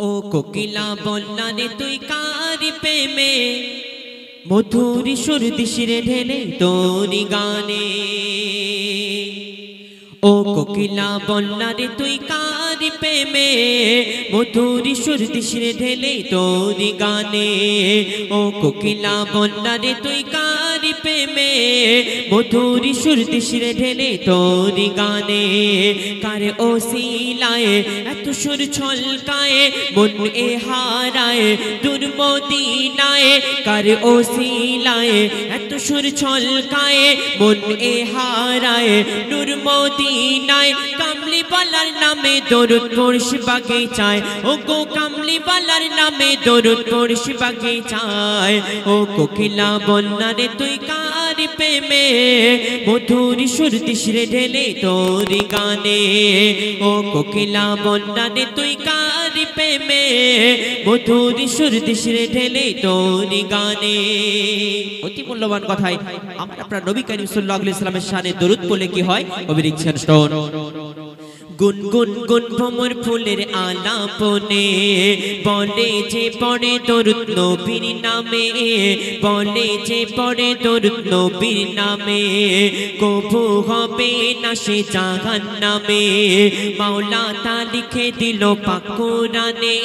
ও কোকিলা বলনা রে তুই কার প্রেমে মধুর সুর দিশিরে ঢেলে তোরি গানে। ও কোকিলা বলনা রে তুই কার প্রেমে মধুর সুর দিশিরে ঢেলে তোরি গানে। ও কোকিলা বলনা রে তুই কার প্রেমে মধুর সুর দিশিরে ঢেলে তোরি গানে। কারে ওসিলায় এত সুর ছলকায় মন এ হারায় দূর মদিনায়। কারে ওসিলায় এত সুর ছলকায় মন এ হারায় নূর মদিনায়। কামলি বালার নামে দরুদ পড়ছি বাগিচায়। ও গো কামলি বালার নামে দরুদ পড়ছি বাগিচায়। ও কোকিলা বলনা রে তুই কার প্রেমে মধুর সুর দিশিরে ঢেলে তোরি গানে। ও কোকিলা বলনা রে তুই কার প্রেমে মধুর সুর দিশিরে ঢেলে তোরি গানে। অতি মূল্যবান কথাই আমরা আপনার নবী করিম সাল্লাল্লাহু আলাইহি ওয়াসাল্লামের শানে দরুদ বলে কি হয় কবি লিখছেন শোন। গুন গুন গুন ভ্রমর ফুলের আলাপনে বলে যে পড়ে দরুদ নবীর নামে। বলে যে পড়ে দরুদ নবীর নামে কবু হবে না সে জাহান্নামে। মাওলা তা লিখে দিল পাক কোরআনে।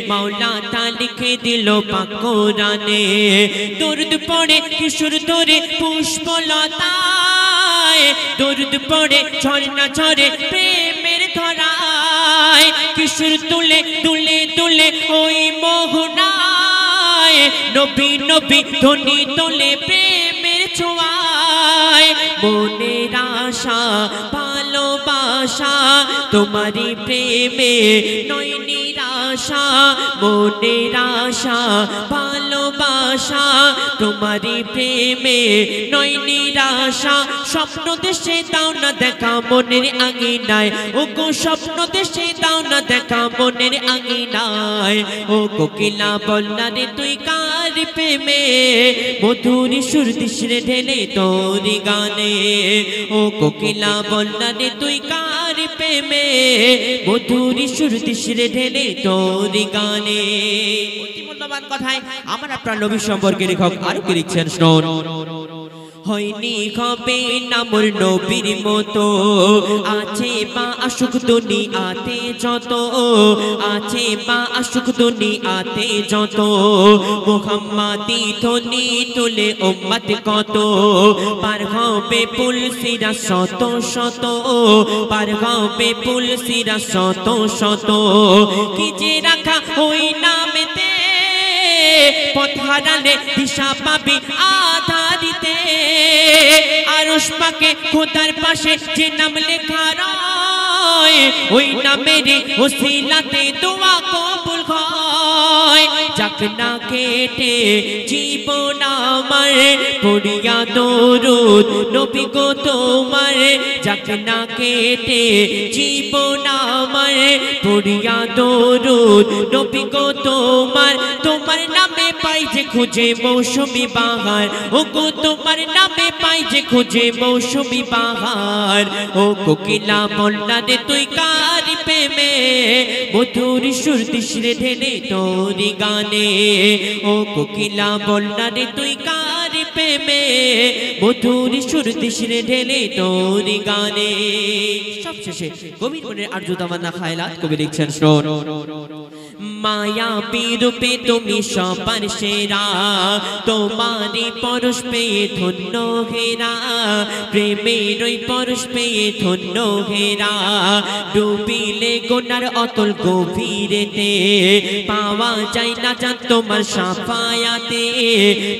মাওলা তা লিখে দিল পাক কোরআনে। দরুদ পড়ে কিশোর ধরে পুষ্পলতায়। দরুদ পড়ে ঝর্ণা ঝরে প্রেমের ধরায়। কিশোর তুলে তুলে তুলে ওই মোহনায়। নবী নবী ধ্বনি তোলে প্রেমের ছোঁয়ায়। মনের আশা ভালোবাসা তোমারি প্রেমে নয় নিরাশা। মনের আশা ভালোবাসা তোমারি প্রেমে নয় নিরাশা। স্বপ্ন দেশে দাও না দেখা মনের আঙিনায়। ও গো স্বপ্ন দেশে দাও না দেখা মনের আঙিনায়। ও কোকিলা বলনা রে তুই কার প্রেমে মধুর সুর দিশিরে ঢেলে তোরি গানে। ও কোকিলা বলনা রে তুই কার প্রেমে মধুর সুর দিশিরে ঢেলে তোরি গানে। অতি মূল্যবান কথায় আমার আপনার নবী সম্পর্কে লেখক আরো কি লিখছেন শোন। হয়নি হবে না মোর নবীর মতো আছে বা আশুক দুনিয়াতে যত। আছে বা আশুক দুনিয়াতে যত মুহাম্মাদি ধ্বনি তুলে উম্মত কত। পার হবে পুল সিরা শত শত। পার হবে পুল সিরা শত শত। কি যে রাখা ওই নামেতে পথ হারালে দিশা পাবি আধারিতে। আরশ পাকে খোদার পাশে যে নাম লেখা রয় ওই নামের ওসিলাতে দোয়া কবুল হয়। যাক না কেটে জীবন আমার পড়িয়া দরুদ নবী গো তোমার। যাক না কেটে জীবন আমার পড়িয়া দরুদ নবী গো তোমার। তোমার নামে পাই যে খুঁজে মৌসুমি বাহার। ও গো তোমার নামে পাই যে খুঁজে মৌসুমি বাহার। ও কোকিলা বলনা রে তুই কার প্রেমে মধুর সুর দিশিরে ঢেলে তোরি গানে। ও কোকিলা বলনা রে তুই কার প্রেমে মধুর সুর দিশিরে ঢেলে তোরি গানে। সবশেষে কবির মনের আরজু তামান্না খায়লাত কবি লিখছেন শোন। মায়া রূপে তুমি সবার সেরা তোমারি পরশ পেয়ে ধন্য হেরা। প্রেমের ওই পরশ পেয়ে ধন্য হেরা। ডুবিলে গোনার অতল গভীরেতে পাওয়া যায় না জান তোমার সাফায়াতে।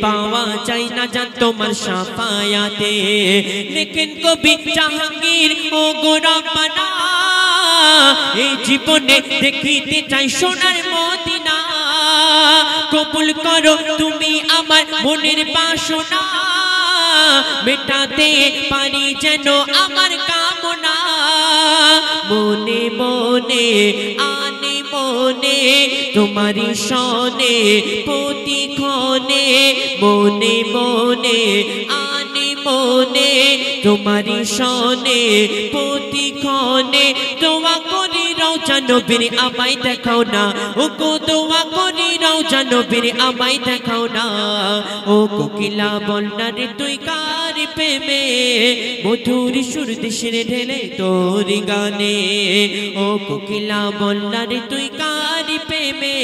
পাওয়া যায় না জান তোমার সাফায়াতে। লেখেন কবি জাহাঙ্গীর ও গো রব্বানা এই জীবনে দেখিতে চাই সোনার মদিনা। কবুল করো তুমি আমার মনের বাসনা। মেটাতে পারি যেন আমার কামনা। মনে মনে আনে মনে তোমারি সনে প্রতিক্ষণে। মনে মনে আনে মনে তোমারি সনে প্রতিক্ষণে। দোয়া করি রওজা নবীর আমায় দেখাও না ও গো দোয়া করি রওজা নবীর আমায় দেখাও না ও কোকিলা বল না রে তুই কার প্রেমে মধুর সুর দেশে ঢেলে তোর গানে ও কোকিলা বল না রে তুই কার প্রেমে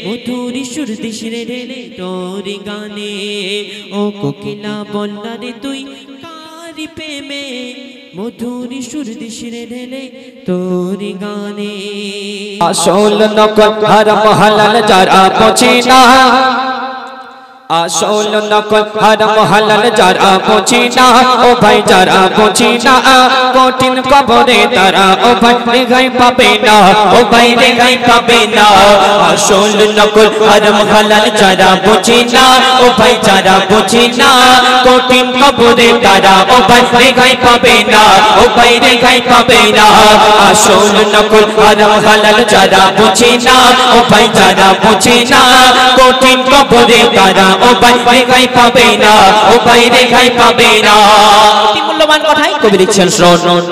মধুর সুর দেশে ঢেলে তোর গানে ও কোকিলা বল না রে তুই কার প্রেমে মধুর সুর দেশে ঢেলে তোর গানে আসল নকল হারাম হালাল যারা বোঝে না আসল নকল হারাম হালাল যারা বোঝে না ও ভাই যারা বোঝে না কঠিন কবরে তারা ও ভাই রেহাই পাবে না ও ভাই রেহাই পাবে না আসল নকল হারাম হালাল যারা বোঝে না ও ভাই যারা বোঝে না কঠিন কবরে তারা ও ভাই রেহাই পাবে না ও ভাই রেহাই পাবে না আসল নকল হারাম হালাল যারা বোঝে না ও ভাই যারা বোঝে না কঠিন কবরে তারা ও ভাই রেহাই পাবে না ও ভাই রেহাই পাবে না অতি মূল্যবান কথাই কবি লিখছেন শুনুন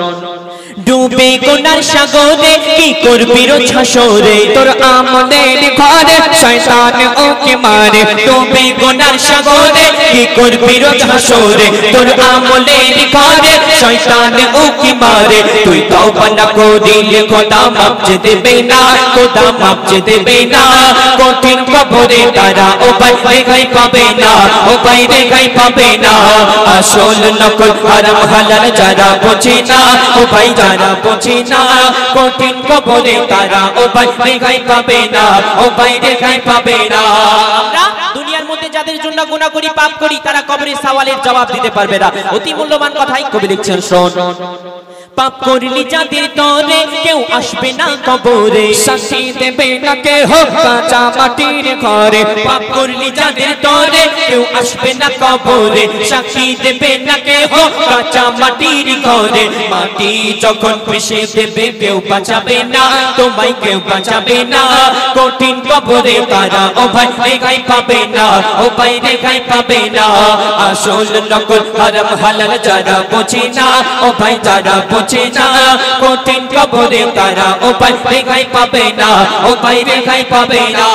ডুবে কোনার সাগরে কি করবি রো হাসরে তোর আমলের ঘরে শয়তান ওকে মারে ডুবে কোনার সাগরে কি করবি রো হাসরে তোর আমলের ঘরে শয়তান ওকে মারে তুই তওবা না করিলে খোদা মাফ যে দেবে না খোদা মাফ যে দেবে না কঠিন কবরে তারা ও ভাই রেহাই পাবে না ও ভাই রেহাই পাবে না আসল নকল হারাম হালাল যারা বোঝে না ও ভাই যারা বোঝে না কঠিন কবরে তারা ও ভাই রেহাই পাবে না ও ভাই রেহাই পাবে না আমরা দুনিয়ার মধ্যে যাদের জন্য গুনাহ করি পাপ করি তারা কবরের সওয়ালের জবাব দিতে পারবে না অতি মূল্যবান কথাই কবি লিখছেন শুনুন পাপ করলি যাদের তরে কেউ আসবে না কবরে শাস্তি দেবে না কেহ কাঁচা মাটির ঘরে পাপ করলি যাদের তরে কেউ আসবে না কবরে সাক্ষী দেবে না কেহ কাঁচা মাটির ঘরে মাটি যখন পিষে দেবে কেউ বাঁচাবে না তোমায় কেউ বাঁচাবে না কঠিন কবরে তারা ও ভাই রেহাই পাবে না ও ভাই রেহাই পাবে না আসল নকল হারাম হালাল যারা বোঝে না ও ভাই যারা বোঝে না কঠিন কবরে তারা ও ভাই রেহাই পাবে না ও ভাই রেহাই পাবে না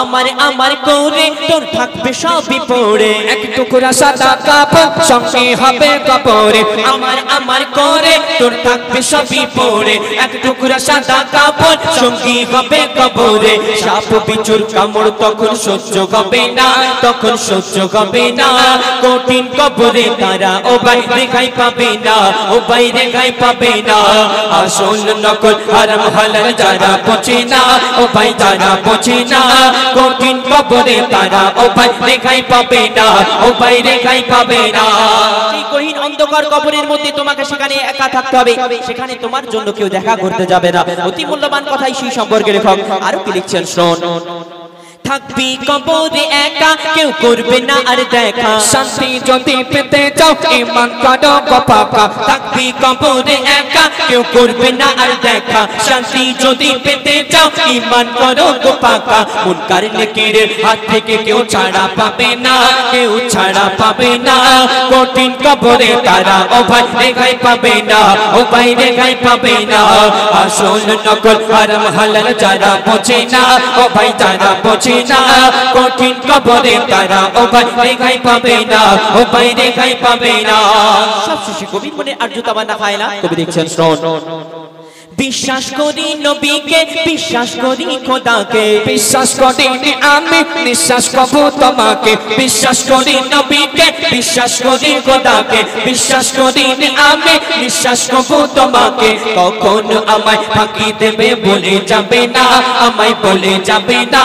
আমার আমার করে তোর থাকবে সবই পড়ে এক টুকরা সাদা কাপড় সঙ্গে হবে কবরে আমার আমার করে তোর থাকবে সবই পড়ে এক টুকরা সাদা কাপড় সঙ্গী হবে কবরে সাপ বিচুর কামড় তখন সহ্য হবে না তখন সহ্য হবে না কঠিন কবরে তারা ও ভাই রেহাই পাবে না ও ভাই রেহাই পাবে না আসল নকল হারাম হালাল যারা বোঝে না ও ভাই যারা বোঝে না কঠিন কবরে তারা ও ভাই রেহাই পাবে না ও ভাই রেহাই পাবে না সেই গহীন অন্ধকার কবরের মধ্যে তোমাকে সেখানে একা থাকতে হবে সেখানে তোমার জন্য কেউ দেখা করতে যাবে না অতি মূল্যবান কথাই সেই সম্পর্কে লেখক আরো কি লিখছেন শুনুন থাকবি কবরে একা কেউ করবে না আর দেখা শান্তি যদি পেতে চাও ঈমান করো গো পাকা থাকবি কবরে একা কেউ করবে না আর দেখা শান্তি যদি পেতে চাও ঈমান করো গো পাকা মুনকার নেকিরের হাত থেকে কেউ ছাড়া পাবে না কেউ ছাড়া পাবে না কঠিন কবরে তারা ও ভাই রেহাই পাবে না ও ভাই রেহাই পাবে না আসল নকল হারাম হালাল যারা বোঝে না ও ভাই যারা বোঝে না কঠিন কবরে তারা ও ভাই রেহাই পাবে না ও ভাই রেহাই পাবে না সব শেষে কবির মনে আর্যতা বান্দা খায় না কবি দেখছেন শুনুন বিশ্বাস করি নবীকে বিশ্বাস করি খোদাকে বিশ্বাস করি আমি নিঃশ্বাস করব তোমাকে বিশ্বাস করি নবীকে বিশ্বাস করি খোদাকে বিশ্বাস করি আমি নিঃশ্বাস করব তোমাকে কখন আমায় ফাঁকি দেবে বলে যাবে না আমায় বলে যাবে না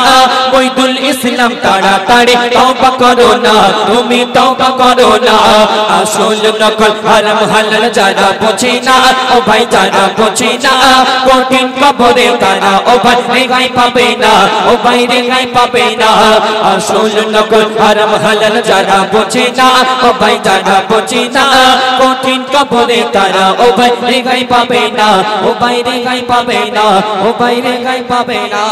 মইদুল ইসলাম তাড়াতাড়ি তওবা করো না তুমি তওবা করো না আসল নকল হারাম হালাল যারা বোঝে না ও ভাই যারা বোঝে না কঠিন কবরে তারা ও ভাই রেহাই পাবে না ও ভাই রেহাই পাবে না আসল নকল হারাম হালাল যারা বোঝে না ও ভাই যারা বোঝে না কঠিন কবরে তারা ও ভাই রেহাই পাবে না ও ভাই রেহাই পাবে না ও ভাই রেহাই পাবে না